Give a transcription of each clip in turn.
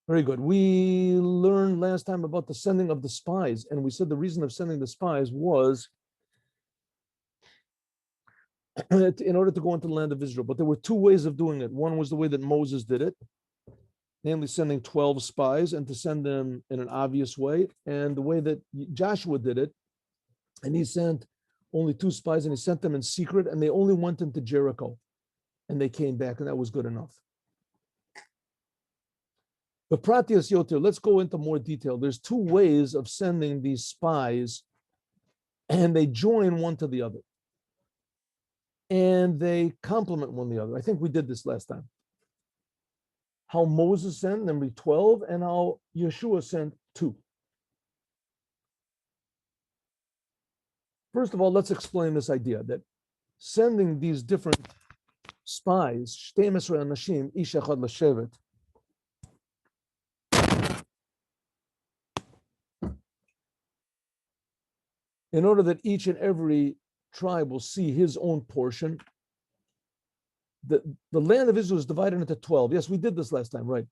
Very good. We learned last time about the sending of the spies, and we said the reason of sending the spies was in order to go into the land of Israel. But there were two ways of doing it. One was the way that Moses did it, namely sending 12 spies and to send them in an obvious way, and the way that Joshua did it, and he sent only two spies and he sent them in secret, and they only went into Jericho and they came back, and that was good enough. But Pratias Yoter, let's go into more detail. There's two ways of sending these spies, and they join one to the other. And they complement one the other. I think we did this last time. How Moses sent, number 12, and how Yeshua sent 2. First of all, let's explain this idea that sending these different spies, Shtei Mesrei Anashim, Ish Echad L'Shevet, in order that each and every tribe will see his own portion. The land of Israel is divided into 12. Yes, we did this last time, right?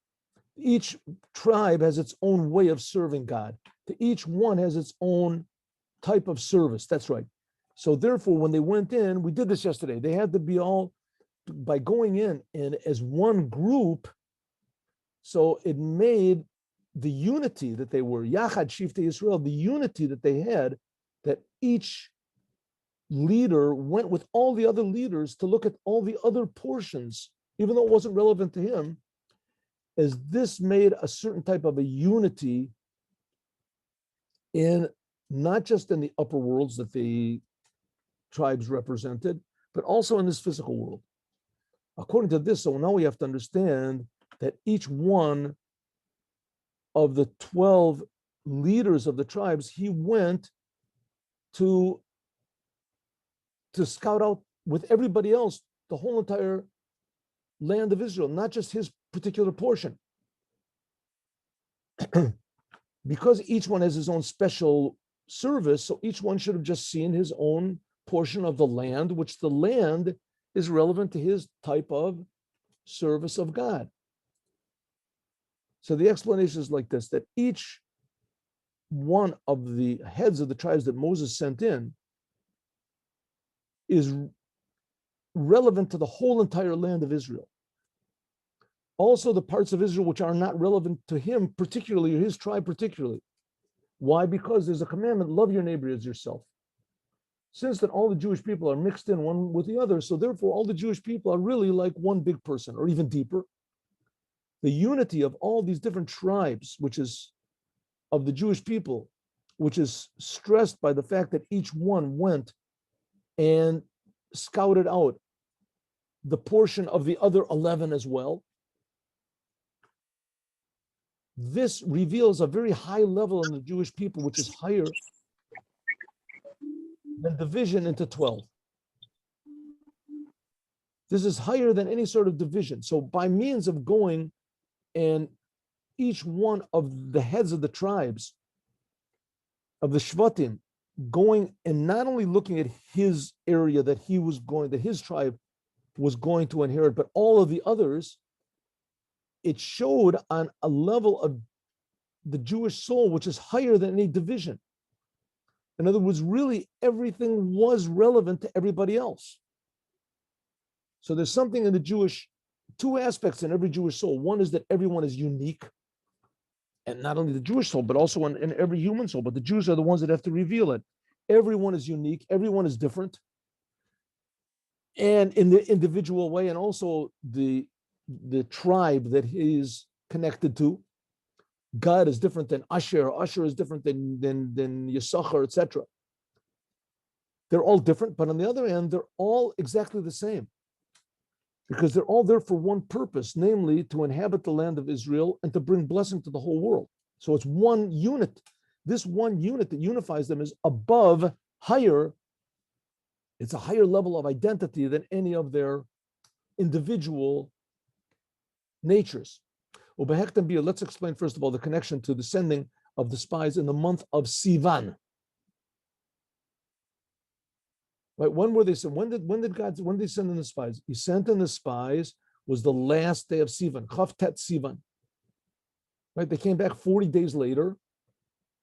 Each tribe has its own way of serving God. To each one has its own type of service. That's right. So therefore, when they went in, we did this yesterday, they had to be all, by going in and as one group, so it made the unity that they were, Yachad Shiftei Yisrael, the unity that they had, that each leader went with all the other leaders to look at all the other portions, even though it wasn't relevant to him, as this made a certain type of a unity in not just in the upper worlds that the tribes represented, but also in this physical world. According to this, so now we have to understand that each one of the 12 leaders of the tribes, he went to scout out with everybody else the whole entire land of Israel, not just his particular portion. Because each one has his own special service, so each one should have just seen his own portion of the land, which the land is relevant to his type of service of God. So the explanation is like this, that each one of the heads of the tribes that Moses sent in is relevant to the whole entire land of Israel. Also, the parts of Israel which are not relevant to him particularly, or his tribe particularly. Why? Because there's a commandment, love your neighbor as yourself. Since that all the Jewish people are mixed in one with the other, so therefore all the Jewish people are really like one big person, or even deeper. The unity of all these different tribes, which is of the Jewish people, which is stressed by the fact that each one went and scouted out the portion of the other 11 as well. This reveals a very high level in the Jewish people, which is higher than division into 12. This is higher than any sort of division. So by means of going and each one of the heads of the tribes, of the Shvatim, going and not only looking at his area that he was going, that his tribe was going to inherit, but all of the others, it showed on a level of the Jewish soul, which is higher than any division. In other words, really everything was relevant to everybody else. So there's something in the Jewish, two aspects in every Jewish soul. One is that everyone is unique, and not only the Jewish soul, but also in every human soul, but the Jews are the ones that have to reveal it. Everyone is unique, everyone is different, and in the individual way, and also the tribe that he is connected to. God is different than Asher. Asher is different than Yisachar, etc. They're all different, but on the other hand, they're all exactly the same, because they're all there for one purpose, namely to inhabit the land of Israel and to bring blessing to the whole world. So it's one unit. This one unit that unifies them is above, higher. It's a higher level of identity than any of their individual natures. Let's explain first of all the connection to the sending of the spies in the month of Sivan. Right? When were they sent? When did they send in the spies? He sent in the spies was the last day of Sivan, Chav Tet Sivan. right? They came back 40 days later.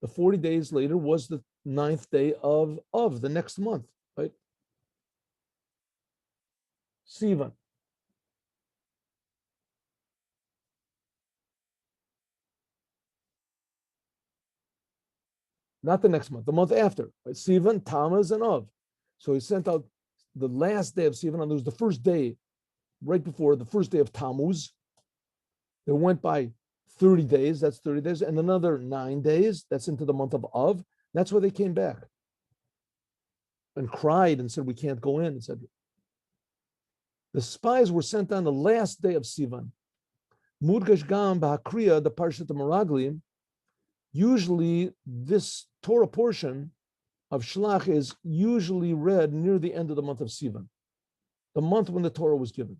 The 40 days later was the 9th day of the next month, right? Sivan. Not the next month, the month after. Right? Sivan, Tammuz, and Av. So he sent out the last day of Sivan, and there was the first day, right before the first day of Tammuz. There went by 30 days, that's 30 days, and another 9 days, that's into the month of Av. That's where they came back and cried and said, we can't go in, etc. The spies were sent on the last day of Sivan. Mudgash Gam Bahakriya, the Parshat of Meraglim, usually this Torah portion of Shlach is usually read near the end of the month of Sivan, the month when the Torah was given.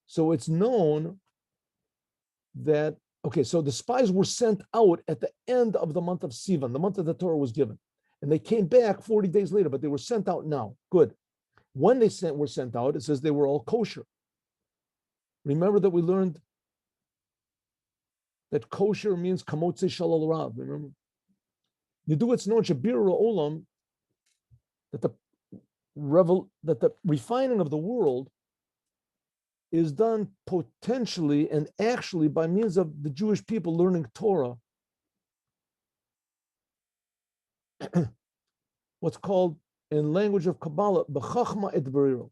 So it's known that, okay, so the spies were sent out at the end of the month of Sivan, the month that the Torah was given. And they came back 40 days later, but they were sent out now. Good. When they were sent out, it says they were all kosher. Remember that we learned that kosher means kamotze shalal rav. Remember? You do it's known shabir olam that the refining of the world is done potentially and actually by means of the Jewish people learning Torah. What's called in language of Kabbalah, b'chachma et beriro.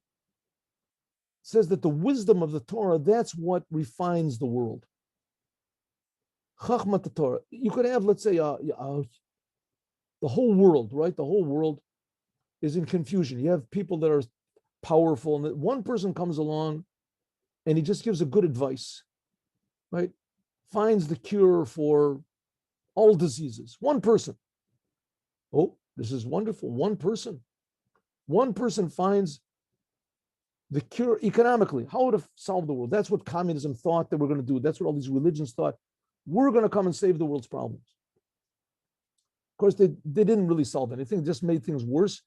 Says that the wisdom of the Torah, that's what refines the world. Chachma Torah. You could have, let's say, the whole world, right? The whole world is in confusion. You have people that are powerful, and one person comes along and he just gives a good advice, right? Finds the cure for all diseases. One person. Oh, this is wonderful. One person. One person finds the cure economically. How to solve the world. That's what communism thought they were going to do. That's what all these religions thought. We're going to come and save the world's problems. Of course, they didn't really solve anything. It just made things worse.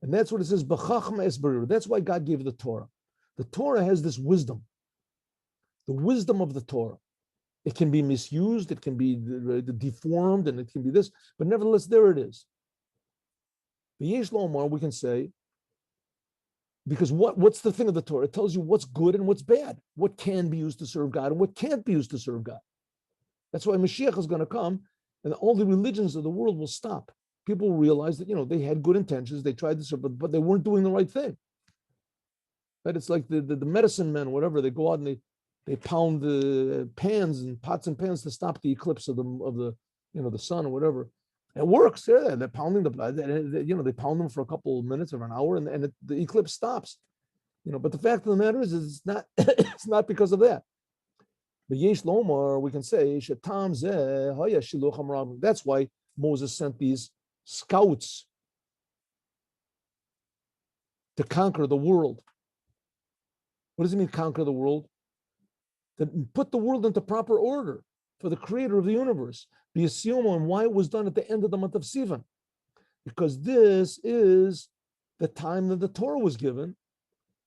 And that's what it says, b'chachma es berir. That's why God gave the Torah. The Torah has this wisdom. The wisdom of the Torah. It can be misused, it can be deformed, and it can be this, but nevertheless, there it is. V'yesh lomar, we can say, because what's the thing of the Torah? It tells you what's good and what's bad, what can be used to serve God and what can't be used to serve God. That's why Moshiach is going to come, and all the religions of the world will stop. People will realize that, they had good intentions, they tried to serve, but they weren't doing the right thing. Right? It's like the medicine men, whatever, they go out and they pound the pots and pans to stop the eclipse of the the sun or whatever. It works. They're pounding the blood. They pound them for a couple of minutes or an hour, and the eclipse stops. But the fact of the matter is it's not it's not because of that. But yesh lomar, we can say shetam zeh haya shiluch hamram. That's why Moses sent these scouts to conquer the world. What does it mean, conquer the world? To put the world into proper order for the creator of the universe. Be assumed on why it was done at the end of the month of Sivan. Because this is the time that the Torah was given,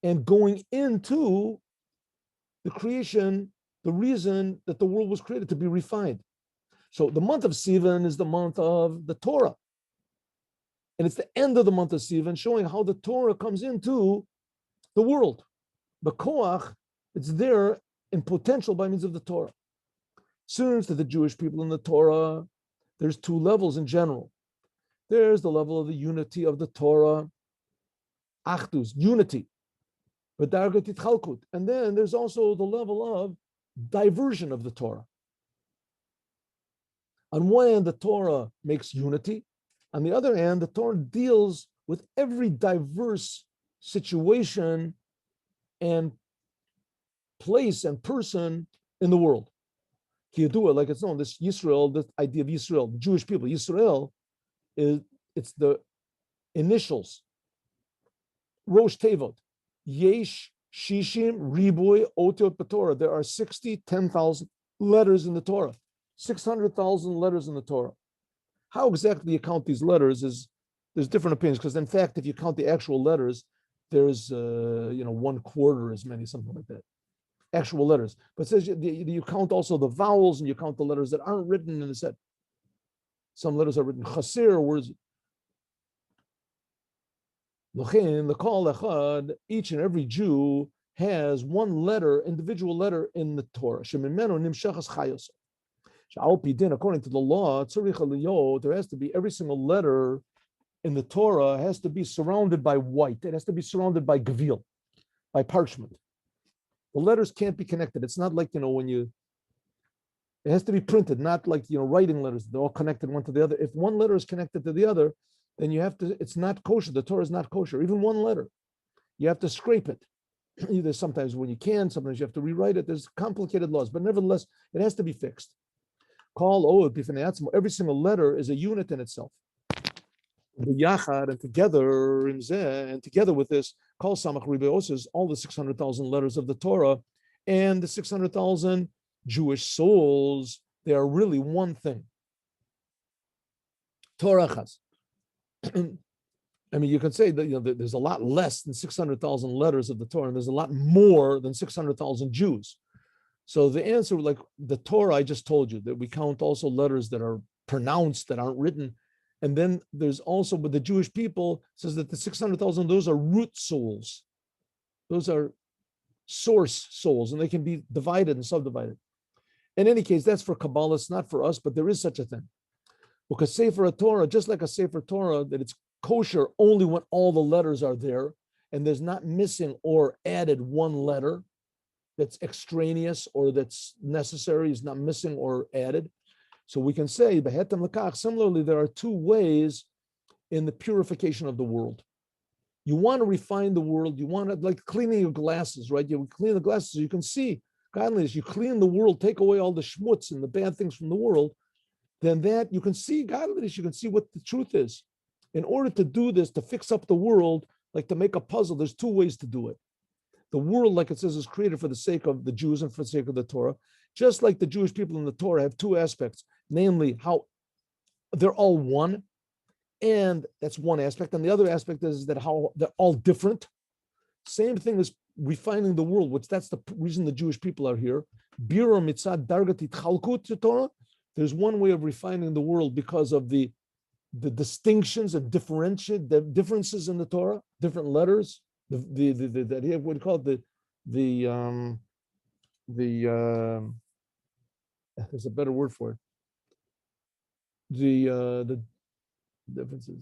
and going into the creation, the reason that the world was created to be refined. So the month of Sivan is the month of the Torah. And it's the end of the month of Sivan, showing how the Torah comes into the world. The Koach, it's there in potential by means of the Torah. Since to the Jewish people in the Torah, there's two levels in general. There's the level of the unity of the Torah, achdus, unity, v'dargat itchalkut, and then there's also the level of diversion of the Torah. On one hand, the Torah makes unity. On the other hand, the Torah deals with every diverse situation and place and person in the world. Kiyadua, like it's known, this Yisrael, this idea of Yisrael, the Jewish people, Yisrael, it's the initials. Rosh Tevot, Yesh, Shishim, Riboy, Otiot B'Torah. There are 10,000 letters in the Torah, 600,000 letters in the Torah. How exactly you count these letters there's different opinions, because in fact, if you count the actual letters, there's 1/4 as many, something like that. actual letters. But it says you count also the vowels and you count the letters that aren't written in the set. Some letters are written chasir, words. The kol echad, each and every Jew has one letter, individual letter in the Torah. Shemimeno nimshachas chayos. According to the law, there has to be every single letter in the Torah has to be surrounded by white. It has to be surrounded by gavil, by parchment. The letters can't be connected. It's not like, when it has to be printed, not like, writing letters. They're all connected one to the other. If one letter is connected to the other, then it's not kosher. The Torah is not kosher. Even one letter, you have to scrape it. Either sometimes when you can, sometimes you have to rewrite it. There's complicated laws, but nevertheless, it has to be fixed. Every single letter is a unit in itself. And together with this, all the 600,000 letters of the Torah and the 600,000 Jewish souls, they are really one thing. Torah chas. I mean, you can say that there's a lot less than 600,000 letters of the Torah, and there's a lot more than 600,000 Jews. So the answer, like the Torah, I just told you that we count also letters that are pronounced, that aren't written. And then there's also, with the Jewish people, says that the 600,000, those are root souls. Those are source souls, and they can be divided and subdivided. In any case, that's for Kabbalah, it's not for us, but there is such a thing. Because Sefer Torah, just like a Sefer Torah, that it's kosher only when all the letters are there, and there's not missing or added one letter that's extraneous or that's necessary, is not missing or added. So we can say, similarly, there are two ways in the purification of the world. You want to refine the world, you want to, like cleaning your glasses, right? You clean the glasses so you can see godliness. You clean the world, take away all the schmutz and the bad things from the world, then that you can see godliness, you can see what the truth is. In order to do this, to fix up the world, like to make a puzzle, there's two ways to do it. The world, like it says, is created for the sake of the Jews and for the sake of the Torah. Just like the Jewish people in the Torah have two aspects, namely how they're all one, and that's one aspect. And the other aspect is that how they're all different. Same thing as refining the world, which that's the reason the Jewish people are here. Bira mitzad dargatit chalkut Torah. There's one way of refining the world because of the distinctions and the differences in the Torah, different letters. What do you call it? There's a better word for it. The differences,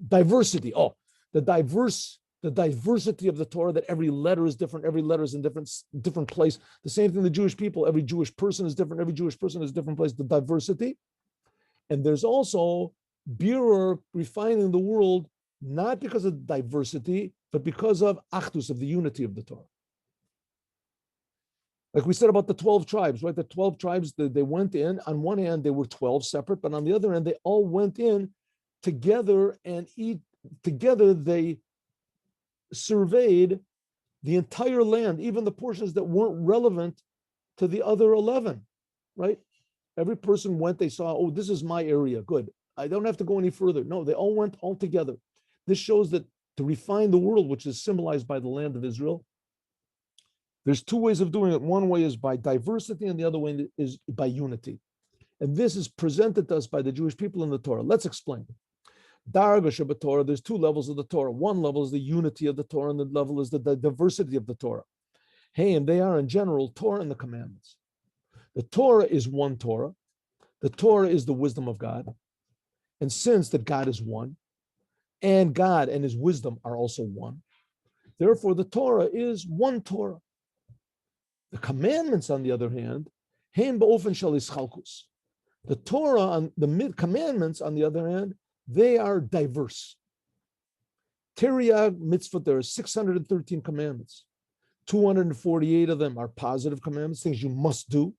diversity. Oh, the diversity of the Torah, that every letter is different, every letter is in different place. The same thing, the Jewish people, every Jewish person is different, every Jewish person is a different place, the diversity. And there's also birur, refining the world, not because of diversity, but because of achdus, of the unity of the Torah. Like we said about the 12 tribes, right? The 12 tribes, they went in, on one hand, they were 12 separate, but on the other hand, they all went in together, and together they surveyed the entire land, even the portions that weren't relevant to the other 11, right? Every person went, they saw, oh, this is my area, good. I don't have to go any further. No, they all went all together. This shows that to refine the world, which is symbolized by the land of Israel, there's two ways of doing it. One way is by diversity, and the other way is by unity. And this is presented to us by the Jewish people in the Torah. Let's explain. Darga Shabbat, there's two levels of the Torah. One level is the unity of the Torah, and the level is the diversity of the Torah. Hey, and they are in general Torah and the commandments. The Torah is one Torah. The Torah is the wisdom of God. And since that God is one, and God and his wisdom are also one, therefore the Torah is one Torah. The commandments, on the other hand, the Torah, the commandments, on the other hand, they are diverse. Teriag mitzvot, there are 613 commandments. 248 of them are positive commandments, things you must do.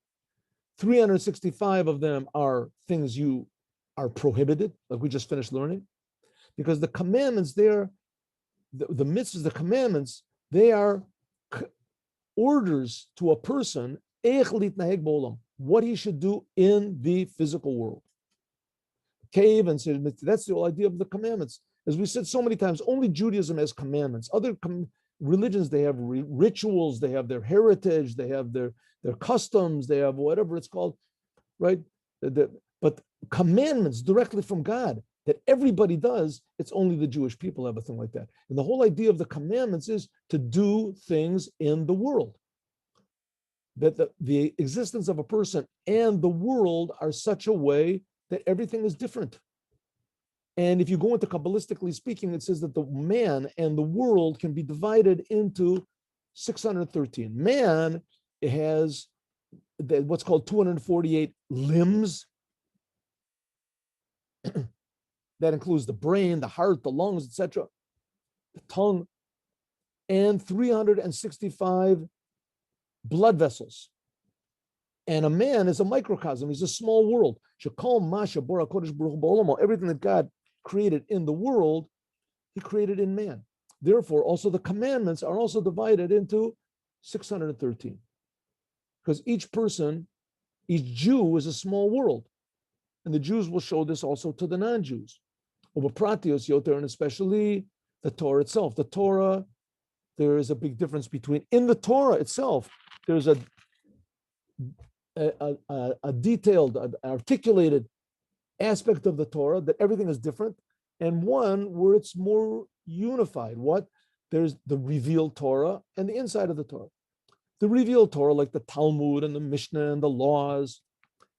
365 of them are things you are prohibited, like we just finished learning. Because the commandments there, the mitzvahs, the commandments, they are orders to a person, what he should do in the physical world. Cave and that's the whole idea of the commandments. As we said so many times, only Judaism has commandments. Other religions, they have rituals, they have their heritage, they have their customs, they have whatever it's called, right? But commandments directly from God that everybody does, it's only the Jewish people have a thing like that. And the whole idea of the commandments is to do things in the world. That the existence of a person and the world are such a way that everything is different. And if you go into Kabbalistically speaking, it says that the man and the world can be divided into 613. Man has what's called 248 limbs. That includes the brain, the heart, the lungs, etc., the tongue, and 365 blood vessels. And a man is a microcosm. He's a small world. Everything that God created in the world, he created in man. Therefore, also the commandments are also divided into 613. Because each person, each Jew is a small world. And the Jews will show this also to the non-Jews. Ubapratios yoter, and especially the Torah itself. The Torah, there is a big difference between, in the Torah itself, there's a detailed, articulated aspect of the Torah that everything is different, and one where it's more unified. What? There's the revealed Torah and the inside of the Torah. The revealed Torah, like the Talmud and the Mishnah and the laws,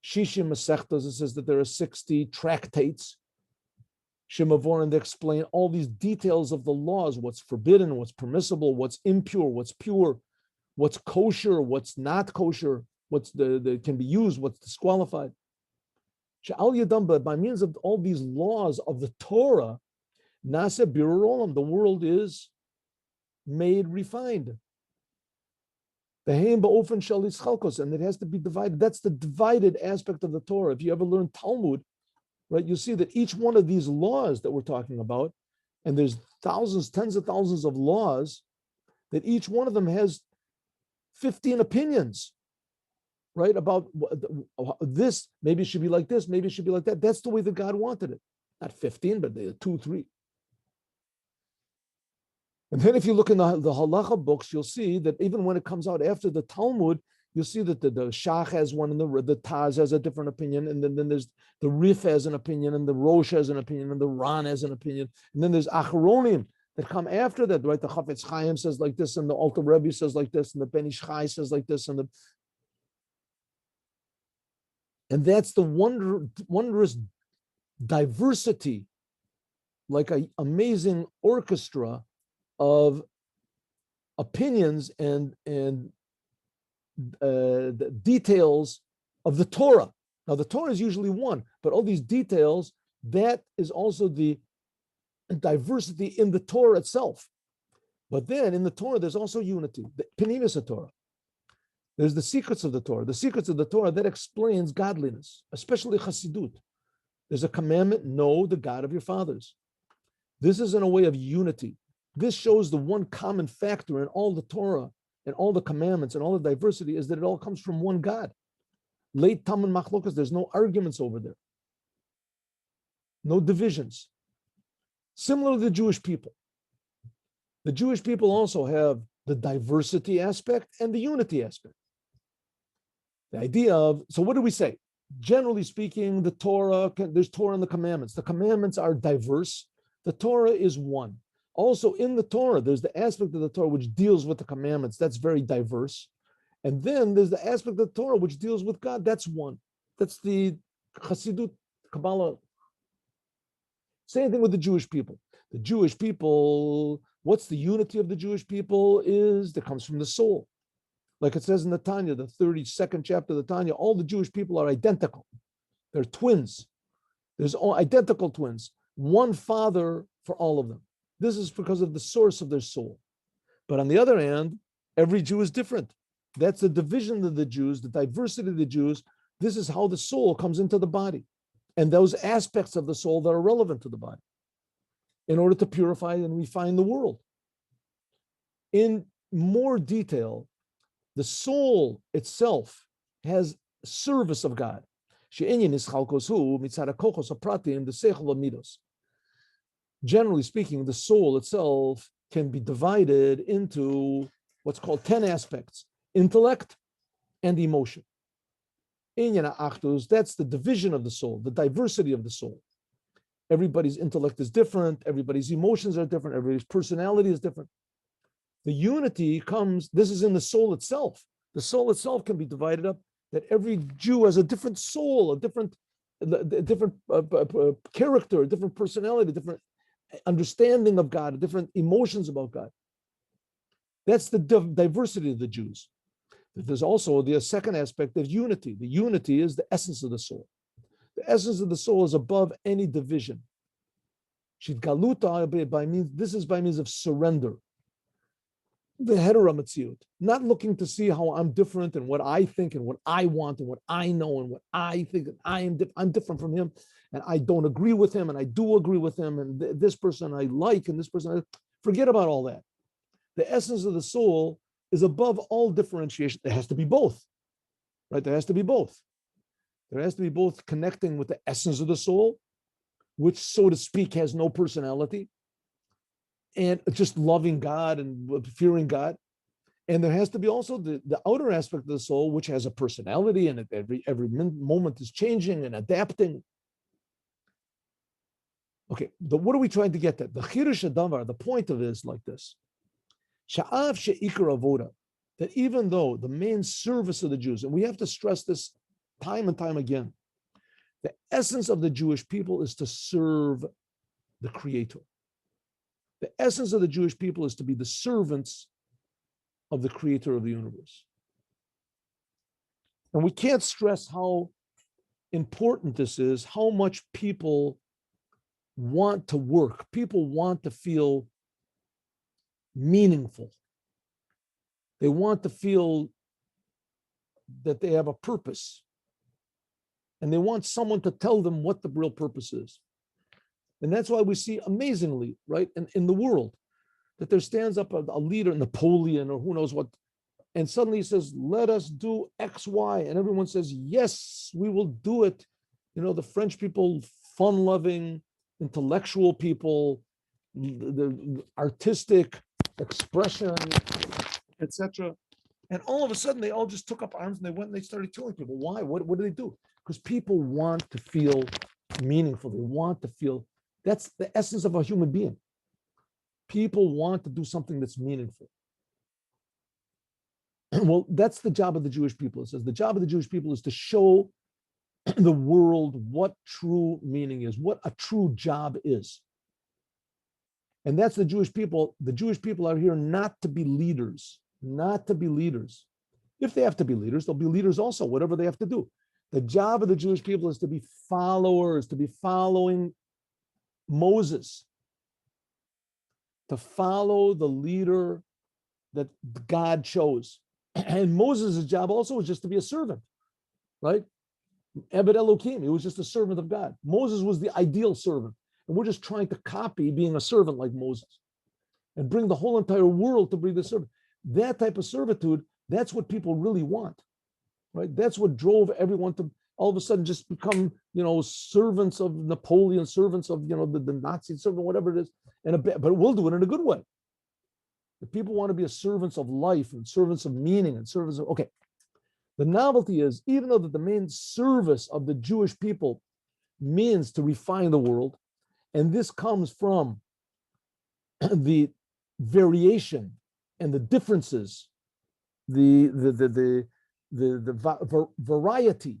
Shishim Masechtas, it says that there are 60 tractates, Shemavor, and they explain all these details of the laws, what's forbidden, what's permissible, what's impure, what's pure, what's kosher, what's not kosher, what's the can be used, what's disqualified. She'al Yadamba, by means of all these laws of the Torah, Nasa Birur Olam, the world is made refined. And it has to be divided. That's the divided aspect of the Torah. If you ever learn Talmud, right, you see that each one of these laws that we're talking about, and there's thousands, tens of thousands of laws, that each one of them has 15 opinions, right, about this, maybe it should be like this, maybe it should be like that. That's the way that God wanted it. Not 15, but 2, 3. And then if you look in the halacha books, you'll see that even when it comes out after the Talmud, you'll see that the Shach has one, and the Taz has a different opinion, and then there's the Rif has an opinion, and the Rosh has an opinion, and the Ran has an opinion, and then there's Acharonim that come after that, right? The Chafetz Chaim says like this, and the Alter Rebbe says like this, and the Ben Ish Chai says like this, and that's the wondrous diversity, like an amazing orchestra of opinions and the details of the Torah. Now, the Torah is usually one, but all these details, that is also the diversity in the Torah itself. But then in the Torah, there's also unity, the Penimis Torah. There's the secrets of the Torah. The secrets of the Torah, that explains godliness, especially Chassidut. There's a commandment, know the God of your fathers. This is in a way of unity. This shows the one common factor in all the Torah and all the commandments and all the diversity is that it all comes from one God. Late Tam and Machlokas, there's no arguments over there. No divisions. Similar to the Jewish people. The Jewish people also have the diversity aspect and the unity aspect. The idea of, so what do we say? Generally speaking, the Torah, there's Torah and the commandments. The commandments are diverse. The Torah is one. Also in the Torah, there's the aspect of the Torah which deals with the commandments. That's very diverse. And then there's the aspect of the Torah which deals with God. That's one. That's the Chassidut, Kabbalah. Same thing with the Jewish people. The Jewish people, what's the unity of the Jewish people is that comes from the soul. Like it says in the Tanya, the 32nd chapter of the Tanya, all the Jewish people are identical. They're twins. There's all identical twins. One father for all of them. This is because of the source of their soul. But on the other hand, every Jew is different. That's the division of the Jews, the diversity of the Jews. This is how the soul comes into the body. And those aspects of the soul that are relevant to the body in order to purify and refine the world. In more detail, the soul itself has service of God. Generally speaking, the soul itself can be divided into what's called 10 aspects: intellect and emotion. Inyan Achdus, that's the division of the soul, the diversity of the soul. Everybody's intellect is different, everybody's emotions are different, everybody's personality is different. The unity comes, this is in the soul itself. The soul itself can be divided up, that every Jew has a different soul, a different character, a different personality, different understanding of God, different emotions about God. That's the diversity of the Jews. There's also the second aspect of unity. The unity is the essence of the soul. The essence of the soul is above any division. Shidgaluta by means, this is by means of surrender. The heteromatziut, not looking to see how I'm different and what I think and what I want and what I know and what I think, and I'm different from him and I don't agree with him and I do agree with him and this person I like and this person forget about all that. The essence of the soul is above all differentiation. There has to be both, right? There has to be both. There has to be both connecting with the essence of the soul, which, so to speak, has no personality, and just loving God and fearing God. And there has to be also the outer aspect of the soul, which has a personality and every moment is changing and adapting. Okay, what are we trying to get at? The Chirush Dvar, the point of it is like this. Sha'av she'ikar avoda, that even though the main service of the Jews, and we have to stress this time and time again, the essence of the Jewish people is to serve the Creator. The essence of the Jewish people is to be the servants of the Creator of the universe. And we can't stress how important this is, how much people want to work. People want to feel meaningful. They want to feel that they have a purpose. And they want someone to tell them what the real purpose is. And that's why we see amazingly, right, in the world, that there stands up a leader, Napoleon or who knows what, and suddenly he says, let us do X, Y. And everyone says, yes, we will do it. You know, the French people, fun-loving, intellectual people, the artistic expression, etc. And all of a sudden, they all just took up arms and they went and they started killing people. Why? What did they do? Because people want to feel meaningful. They want to feel, that's the essence of a human being. People want to do something that's meaningful. Well, that's the job of the Jewish people. It says the job of the Jewish people is to show the world what true meaning is, what a true job is. And that's the Jewish people. The Jewish people are here not to be leaders, not to be leaders. If they have to be leaders, they'll be leaders also, whatever they have to do. The job of the Jewish people is to be followers, to be following Moses, to follow the leader that God chose. And Moses' job also was just to be a servant, right? Ebed Elohim, he was just a servant of God. Moses was the ideal servant. And we're just trying to copy being a servant like Moses and bring the whole entire world to be the servant. That type of servitude, that's what people really want, right? That's what drove everyone to all of a sudden just become, servants of Napoleon, servants of, the Nazi servant, whatever it is. But we'll do it in a good way. The people want to be a servants of life and servants of meaning and servants of, okay. The novelty is, even though that the main service of the Jewish people means to refine the world, and this comes from the variation and the differences, the variety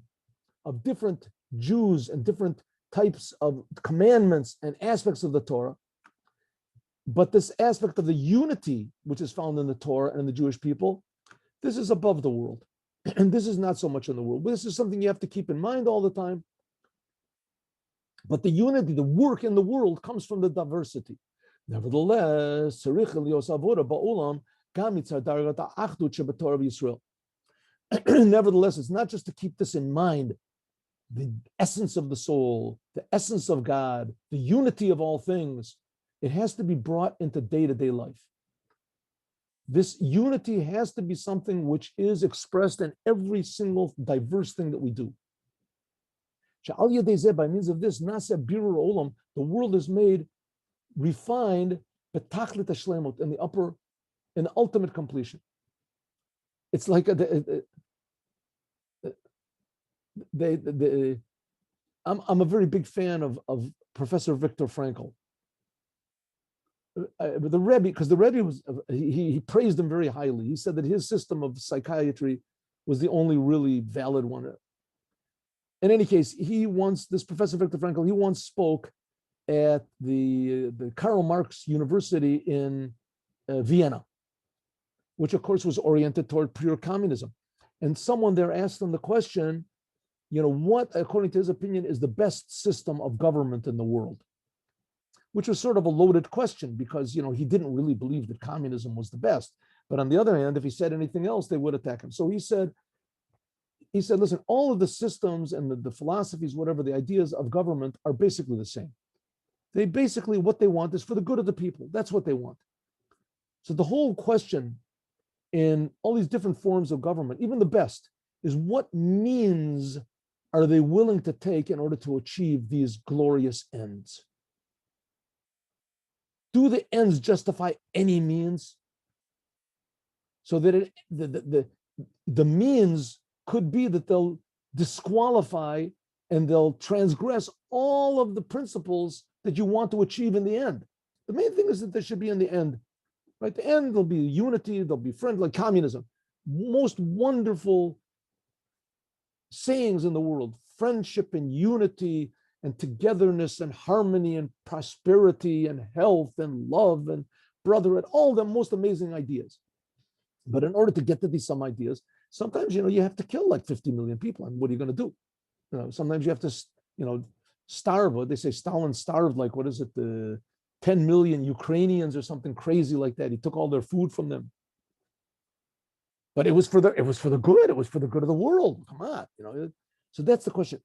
of different Jews and different types of commandments and aspects of the Torah. But this aspect of the unity, which is found in the Torah and in the Jewish people, this is above the world. And this is not so much in the world. This is something you have to keep in mind all the time. But the unity, the work in the world comes from the diversity. Nevertheless, nevertheless, it's not just to keep this in mind, the essence of the soul, the essence of God, the unity of all things. It has to be brought into day-to-day life. This unity has to be something which is expressed in every single diverse thing that we do. By means of this, the world is made refined betachlit hashlemut, in the ultimate completion. It's like I'm a very big fan of Professor Viktor Frankl. The Rebbe, because the Rebbe was, he praised him very highly. He said that his system of psychiatry was the only really valid one. In any case, this Professor Viktor Frankl, he once spoke at the Karl Marx University in Vienna, which of course was oriented toward pure communism. And someone there asked him the question, what, according to his opinion, is the best system of government in the world? Which was sort of a loaded question because, he didn't really believe that communism was the best. But on the other hand, if he said anything else, they would attack him. So he said, listen, all of the systems and the philosophies, whatever, the ideas of government are basically the same. They basically, what they want is for the good of the people. That's what they want. So the whole question in all these different forms of government, even the best, is what means are they willing to take in order to achieve these glorious ends? Do the ends justify any means? So that the means could be that they'll disqualify and they'll transgress all of the principles that you want to achieve in the end. The main thing is that there should be in the end, right? The end, there'll be unity, there'll be friendly, like communism. Most wonderful sayings in the world, friendship and unity and togetherness and harmony and prosperity and health and love and brotherhood, all the most amazing ideas. But in order to get to some ideas, sometimes, you have to kill like 50 million people. And what are you going to do? Sometimes you have to, starve. They say Stalin starved like, 10 million Ukrainians or something crazy like that. He took all their food from them. But it was for the good. It was for the good of the world. Come on, So that's the question.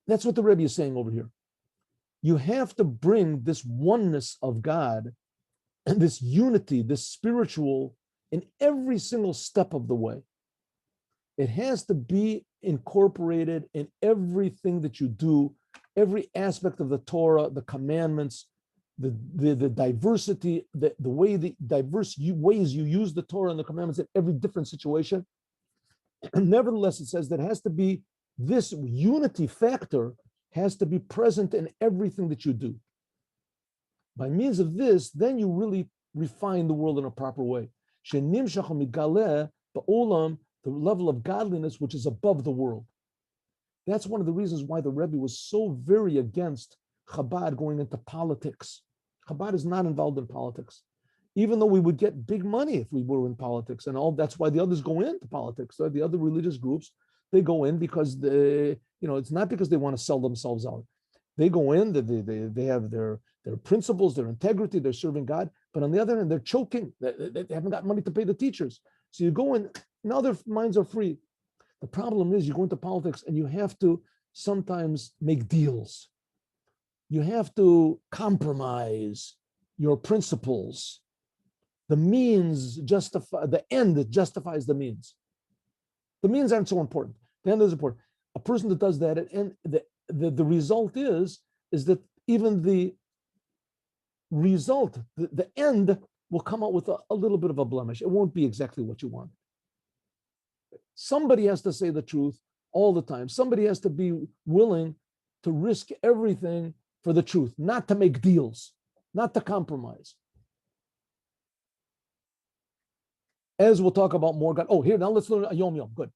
That's what the Rebbe is saying over here. You have to bring this oneness of God and this unity, this spiritual, in every single step of the way. It has to be incorporated in everything that you do, every aspect of the Torah, the commandments, the diversity, the way the diverse ways you use the Torah and the commandments in every different situation. And nevertheless, it says that it has to be this unity factor has to be present in everything that you do. By means of this, then you really refine the world in a proper way. The level of godliness which is above the world. That's one of the reasons why the Rebbe was so very against Chabad going into politics. Chabad is not involved in politics, even though we would get big money if we were in politics, and all. That's why the others go into politics. The other religious groups, they go in because it's not because they want to sell themselves out. They go in, they have their principles, their integrity, they're serving God. But on the other hand, they're choking. They haven't got money to pay the teachers. So you go in, now their minds are free. The problem is you go into politics and you have to sometimes make deals. You have to compromise your principles. The means justify, the end justifies the means. The means aren't so important. The end is important. A person that does that, and the result is that even the result, the end will come out with a little bit of a blemish. It won't be exactly what you want. Somebody has to say the truth all the time. Somebody has to be willing to risk everything for the truth, not to make deals, not to compromise. As we'll talk about more God. Oh, here, now let's learn Yom Yom. Good.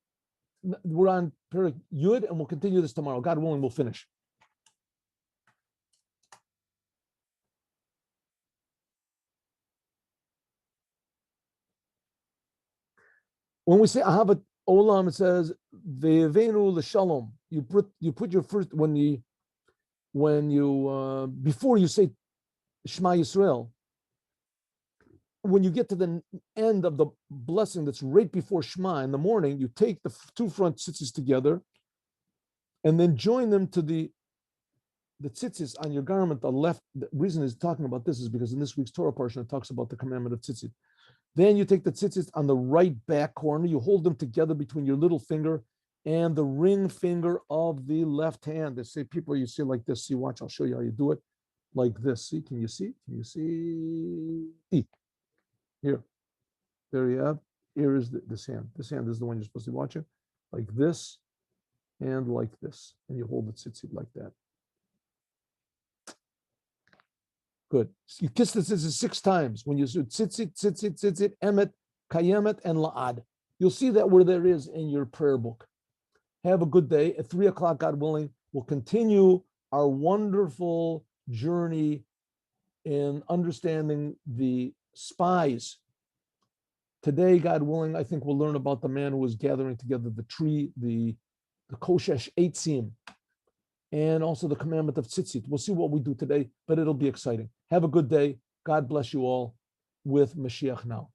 We're on Perek Yud, and we'll continue this tomorrow. God willing, we'll finish. When we say Ahavat Olam, it says Ve'evenu l'shalom. You put your first when you before you say Shema Yisrael. When you get to the end of the blessing that's right before Shema in the morning, you take the two front tzitzis together and then join them to the tzitzis on your garment, the left. The reason he's talking about this is because in this week's Torah portion, it talks about the commandment of tzitzit. Then you take the tzitzis on the right back corner, you hold them together between your little finger and the ring finger of the left hand. They say people, you see like this, see, watch, I'll show you how you do it. like this. See, can you see? Can you see? Here, there you have. Here is this hand. This hand is the one you're supposed to be watching, like this and like this. And you hold it tzitzit like that. Good. So you kiss the tzitzit 6 times. When you do tzitzit, tzitzit, tzitzit, emet, kayemet, and la'ad. You'll see that where there is in your prayer book. Have a good day. At 3 o'clock, God willing, we'll continue our wonderful journey in understanding the spies. Today, God willing, I think we'll learn about the man who was gathering together the tree, the Koshesh Eitzim, and also the commandment of tzitzit. We'll see what we do today, but it'll be exciting. Have a good day. God bless you all with Moshiach now.